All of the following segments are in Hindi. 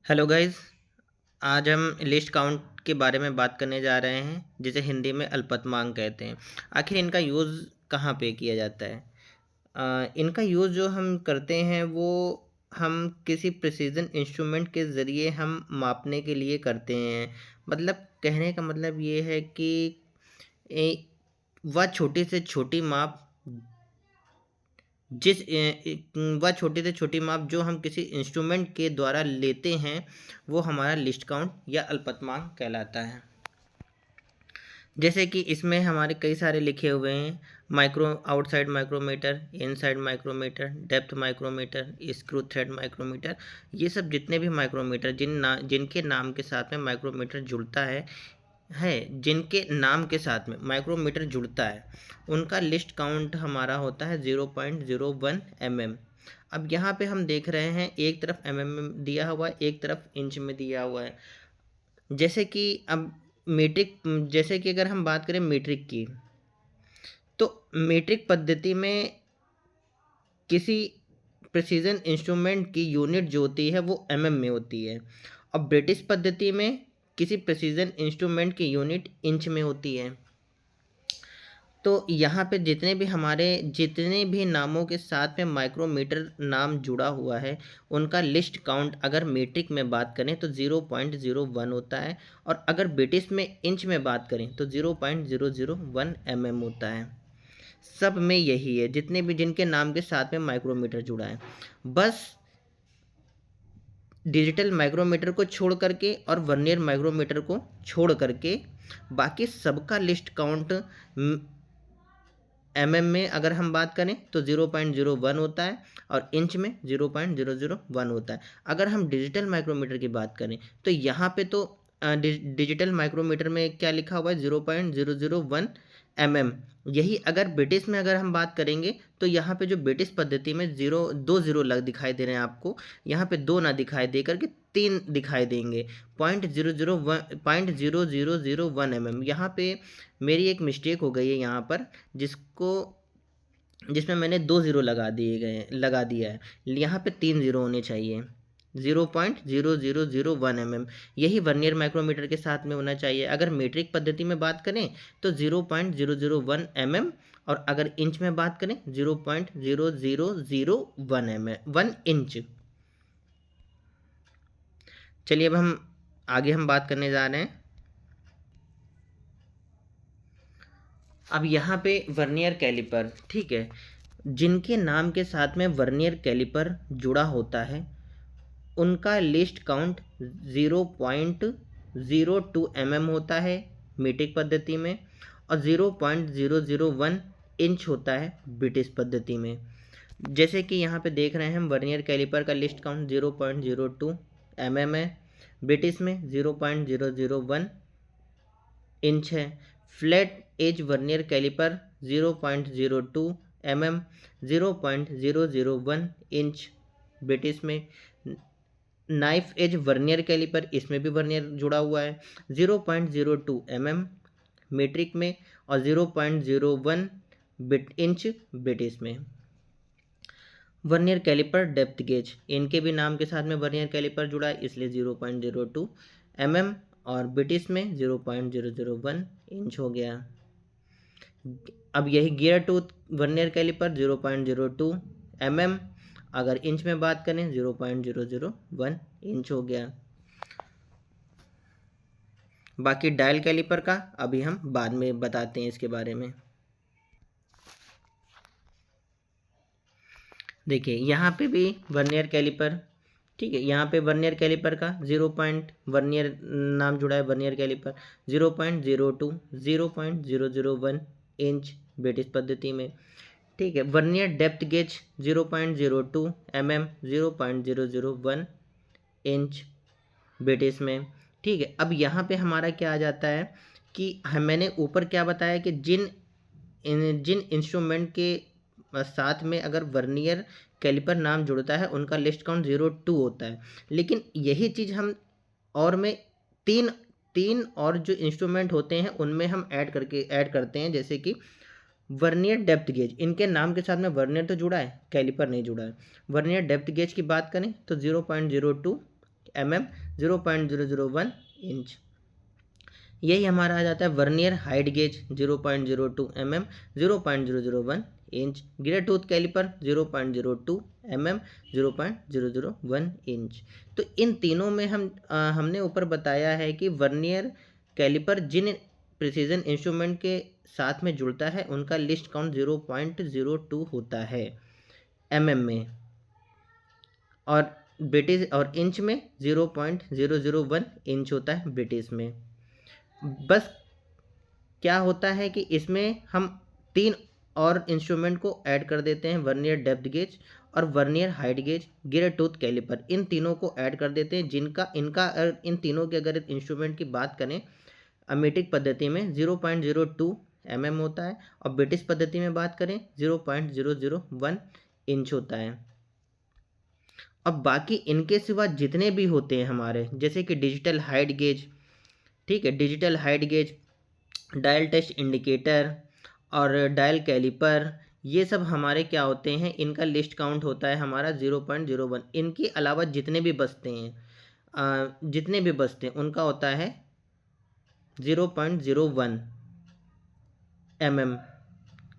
Hello guys. आज हम लिस्ट काउंट के बारे में बात करने जा रहे हैं, जिसे हिंदी में अल्पतमांक कहते हैं। आखिर इनका यूज़ कहाँ पे किया जाता है? इनका यूज़ जो हम करते हैं वो हम किसी प्रिसीजन इंस्ट्रूमेंट के ज़रिए हम मापने के लिए करते हैं। मतलब कहने का मतलब ये है कि ए, वह छोटी से छोटी माप वह छोटी से छोटी माप जो हम किसी इंस्ट्रूमेंट के द्वारा लेते हैं वो हमारा लिस्ट काउंट या अल्पतमांक कहलाता है। जैसे कि इसमें हमारे कई सारे लिखे हुए हैं। Micro outside micrometer, inside micrometer, depth micrometer, screw thread micrometer. ये सब जितने भी माइक्रोमीटर जिनके नाम के साथ में माइक्रोमीटर जुड़ता है जिनके नाम के साथ में माइक्रोमीटर जुड़ता है उनका लिस्ट काउंट हमारा होता है 0.01 mm। अब यहाँ पे हम देख रहे हैं एक तरफ mm में दिया हुआ है, एक तरफ इंच में दिया हुआ है। जैसे कि अब मीट्रिक जैसे कि अगर हम बात करें मीट्रिक की, तो मीट्रिक पद्धति में किसी प्रिसीजन इंस्ट्रूमेंट की यूनिट जो होती है वो mm में होती है, और ब्रिटिश पद्धति में किसी प्रिसीजन इंस्ट्रूमेंट की यूनिट इंच में होती है। तो यहाँ पे जितने भी नामों के साथ में माइक्रोमीटर नाम जुड़ा हुआ है उनका लिस्ट काउंट अगर मीट्रिक में बात करें तो 0.01 होता है, और अगर ब्रिटिश में इंच में बात करें तो 0.001 mm होता है। सब में यही है, जितने भी जिनके नाम के साथ में माइक्रोमीटर जुड़ा है। बस डिजिटल माइक्रोमीटर को छोड़ करके और वर्नियर माइक्रोमीटर को छोड़ करके बाकी सबका लिस्ट काउंट mm में अगर हम बात करें तो 0.01 होता है, और इंच में 0.001 होता है। अगर हम डिजिटल माइक्रोमीटर की बात करें तो यहाँ पे तो डिजिटल माइक्रोमीटर में क्या लिखा हुआ है, 0.001 mm। यही अगर ब्रिटिश में अगर हम बात करेंगे तो यहाँ पे जो ब्रिटिश पद्धति में दो जीरो लग दिखाई दे रहे हैं आपको, यहाँ पे दो ना दिखाई दे करके तीन दिखाई देंगे। 0.001 mm। यहाँ पे मेरी एक मिस्टेक हो गई है यहाँ पर, जिसको जिसमें मैंने दो ज़ीरो लगा दिया है। यहाँ पे तीन ज़ीरो होने चाहिए। 0.0001 mm यही वर्नियर माइक्रोमीटर के साथ में होना चाहिए। अगर मीट्रिक पद्धति में बात करें तो 0.001 mm, और अगर इंच में बात करें 0.0001 mm 1 इंच। चलिए अब हम आगे बात करने जा रहे हैं। अब यहाँ पे वर्नियर कैलिपर, ठीक है, जिनके नाम के साथ में वर्नियर कैलिपर जुड़ा होता है उनका लिस्ट काउंट 0.02 mm होता है मीट्रिक पद्धति में, और 0.001 इंच होता है ब्रिटिश पद्धति में। जैसे कि यहाँ पे देख रहे हैं हम, वर्नियर कैलिपर का लिस्ट काउंट 0.02 mm है, ब्रिटिश में 0.001 इंच है। Flat edge vernier calliper 0.02 mm, 0.001 inch British में। नाइफ एज वर्नियर कैलिपर, इसमें भी वर्नियर जुड़ा हुआ है, 0.02 mm मीट्रिक में, और 0.01 इंच ब्रिटिश में। वर्नियर कैलिपर डेप्थ गेज, इनके भी नाम के साथ में वर्नियर कैलिपर जुड़ा है, इसलिए 0.02 mm, और ब्रिटिश में 0.001 इंच हो गया। अब यही gear tooth vernier calliper 0.02 mm, अगर इंच में बात करें 0.001 इंच हो गया। बाकी डायल कैलिपर का अभी हम बाद में बताते हैं इसके बारे में। देखिए यहाँ पे भी वर्नियर कैलिपर, ठीक है, यहाँ पे वर्नियर कैलिपर का वर्नियर नाम जुड़ा है, वर्नियर कैलिपर 0.02 0.001 इंच ब्रिटिश पद्धति में, ठीक है। Vernier depth gauge 0.02 mm 0.001 inch British में, ठीक है। अब यहाँ पे हमारा क्या आ जाता है कि मैंने ऊपर क्या बताया कि जिन इंस्ट्रूमेंट के साथ में अगर वर्नियर कैलिपर नाम जुड़ता है उनका लिस्ट काउंट 0.2 होता है। लेकिन यही चीज़ हम और में तीन तीन और जो इंस्ट्रूमेंट होते हैं उनमें हम ऐड करते हैं, जैसे कि वर्नियर डेप्थ गेज, इनके नाम के साथ में वर्नियर तो जुड़ा है, कैलिपर नहीं जुड़ा है। वर्नियर डेप्थ गेज की बात करें तो 0.02 mm 0.001 इंच। यही हमारा आ जाता है vernier height gauge 0.02 mm 0.001 inch. Gear tooth caliper 0.02 mm 0.001 inch. तो इन तीनों में हमने ऊपर बताया है कि वर्नियर कैलिपर जिन प्रिसीजन इंस्ट्रूमेंट के साथ में जुड़ता है उनका लिस्ट काउंट 0.02 होता है mm में, और ब्रिटिश और इंच में 0.001 इंच होता है ब्रिटिश में। बस क्या होता है कि इसमें हम 3 और इंस्ट्रूमेंट को ऐड कर देते हैं, वर्नियर डेप्थ गेज और vernier height gauge, gear tooth caliper, इन तीनों को ऐड कर देते हैं जिनका इन तीनों के अगर इंस्ट्रूमेंट की बात करें मीट्रिक पद्धति में 0.02 mm होता है और ब्रिटिश पद्धति में बात करें 0.001 इंच होता है। अब बाकी इनके सिवा जितने भी होते हैं हमारे, जैसे कि डिजिटल हाइट गेज, ठीक है, digital height gauge, dial test indicator और डायल कैलिपर, ये सब हमारे क्या होते हैं, इनका लिस्ट काउंट होता है हमारा 0.01। इनके अलावा जितने भी बचते हैं उनका होता है 0.01 mm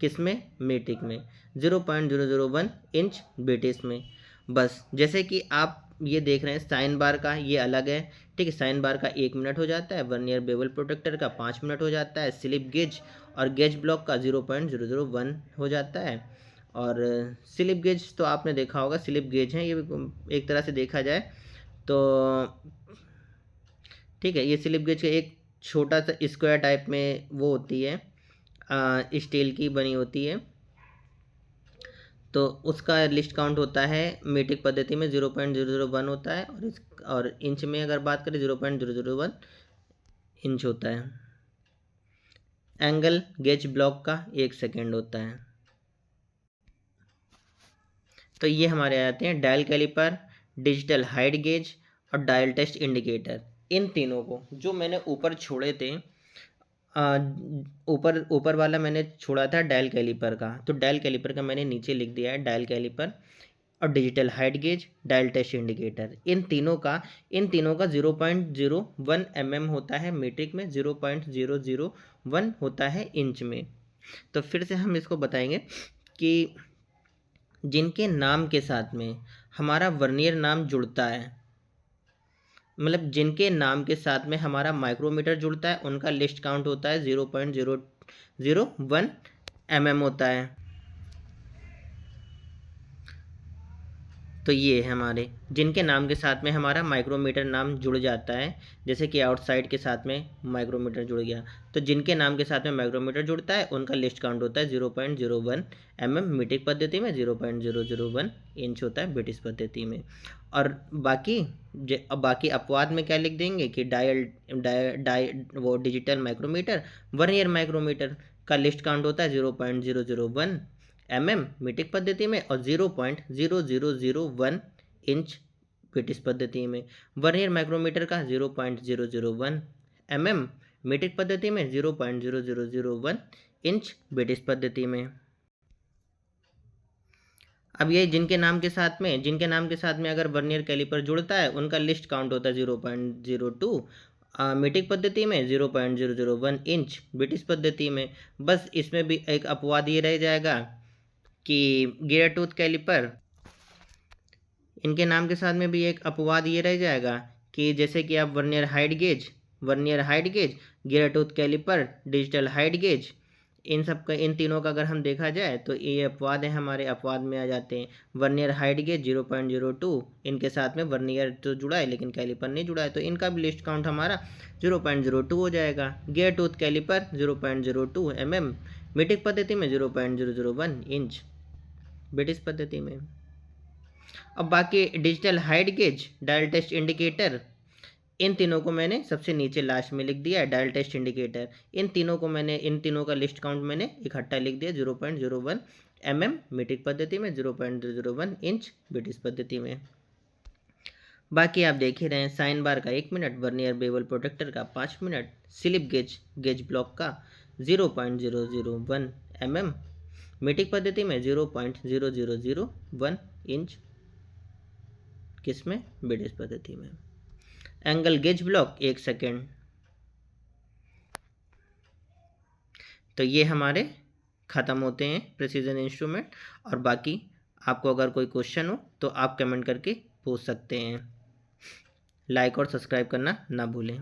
किसमें, मीट्रिक में, 0.001 इंच ब्रिटिश में। बस जैसे कि आप ये देख रहे हैं साइन बार का ये अलग है, ठीक है, साइन बार का 1 मिनट हो जाता है, वर्नियर बेवल प्रोटेक्टर का 5 मिनट हो जाता है, स्लिप गेज और गेज ब्लॉक का 0.001 हो जाता है। और स्लिप गेज तो आपने देखा होगा, स्लिप गेज है ये एक तरह से देखा जाए तो, ठीक है, ये स्लिप गेज का एक छोटा सा स्क्वायर टाइप में वो होती है, स्टील की बनी होती है, तो उसका लिस्ट काउंट होता है मीट्रिक पद्धति में 0.001 होता है, और इंच में अगर बात करें 0.001 इंच होता है। एंगल गेज ब्लॉक का 1 सेकेंड होता है। तो ये हमारे आ जाते हैं dial calliper, digital height gauge और डायल टेस्ट इंडिकेटर। इन तीनों को जो मैंने ऊपर छोड़े थे, ऊपर वाला मैंने छोड़ा था डायल कैलिपर का, तो डायल कैलिपर का मैंने नीचे लिख दिया है डायल कैलिपर और digital height gauge, dial test indicator. इन तीनों का 0.01 mm होता है मीट्रिक में, 0.001 होता है इंच में। तो फिर से हम इसको बताएंगे कि जिनके नाम के साथ में हमारा वर्नियर नाम जुड़ता है, मतलब जिनके नाम के साथ में हमारा माइक्रोमीटर जुड़ता है, उनका लिस्ट काउंट होता है 0.001 mm होता है। तो ये है हमारे जिनके नाम के साथ में हमारा माइक्रोमीटर नाम जुड़ जाता है, जैसे कि आउटसाइड के साथ में माइक्रोमीटर जुड़ गया, तो जिनके नाम के साथ में माइक्रोमीटर जुड़ता है उनका लिस्ट काउंट होता है 0.01 mm मीट्रिक पद्धति में, 0.001 इंच होता है ब्रिटिश पद्धति में। और बाकी अपवाद में क्या लिख देंगे कि वो डिजिटल माइक्रोमीटर, वर्नियर माइक्रोमीटर का लिस्ट काउंट होता है 0.001 mm मीट्रिक पद्धति में और 0.0001 इंच ब्रिटिश पद्धति में। वर्नियर माइक्रोमीटर का 0.001 mm मीट्रिक पद्धति में, 0.0001 इंच ब्रिटिश पद्धति में। अब ये जिनके नाम के साथ में अगर वर्नियर कैलिपर जुड़ता है उनका लिस्ट काउंट होता है 0.02 मीट्रिक पद्धति में, 0.001 इंच ब्रिटिश पद्धति में। बस इसमें भी एक अपवाद ये रह जाएगा कि गियर टूथ कैलिपर, इनके नाम के साथ में भी एक अपवाद ये रह जाएगा कि जैसे कि आप vernier height gauge, gear tooth caliper, digital height gauge, इन तीनों का अगर हम देखा जाए तो ये अपवाद है, हमारे अपवाद में आ जाते हैं। वर्नियर हाइट गेज 0.02, इनके साथ में वर्नियर तो जुड़ा है लेकिन कैलिपर नहीं जुड़ा है, तो इनका भी लिस्ट काउंट हमारा 0.02 हो जाएगा। Gear tooth caliper 0.02 mm metric पद्धति में, 0.001 इंच ब्रिटिश पद्धति में। अब बाकी digital height gauge, dial test indicator, इन तीनों को मैंने सबसे नीचे लास्ट में लिख दिया है डायल टेस्ट इंडिकेटर। इन तीनों का लिस्ट काउंट मैंने इकट्ठा लिख दिया 0.01 mm मीट्रिक पद्धति में, 0.001 इंच ब्रिटिश पद्धति में। बाकी आप देख ही रहे हैं साइन बार का 1 मिनट, वर्नियर बेवल प्रोटेक्टर का 5 मिनट, स्लिप गेज ब्लॉक का 0.001 mm मीट्रिक पद्धति में, 0.0001 इंच किसमें, ब्रिटिश पद्धति में। Angle gauge block 1 second. तो ये हमारे ख़त्म होते हैं प्रिसीजन इंस्ट्रूमेंट। और बाकी आपको अगर कोई क्वेश्चन हो तो आप कमेंट करके पूछ सकते हैं। लाइक और सब्सक्राइब करना ना भूलें।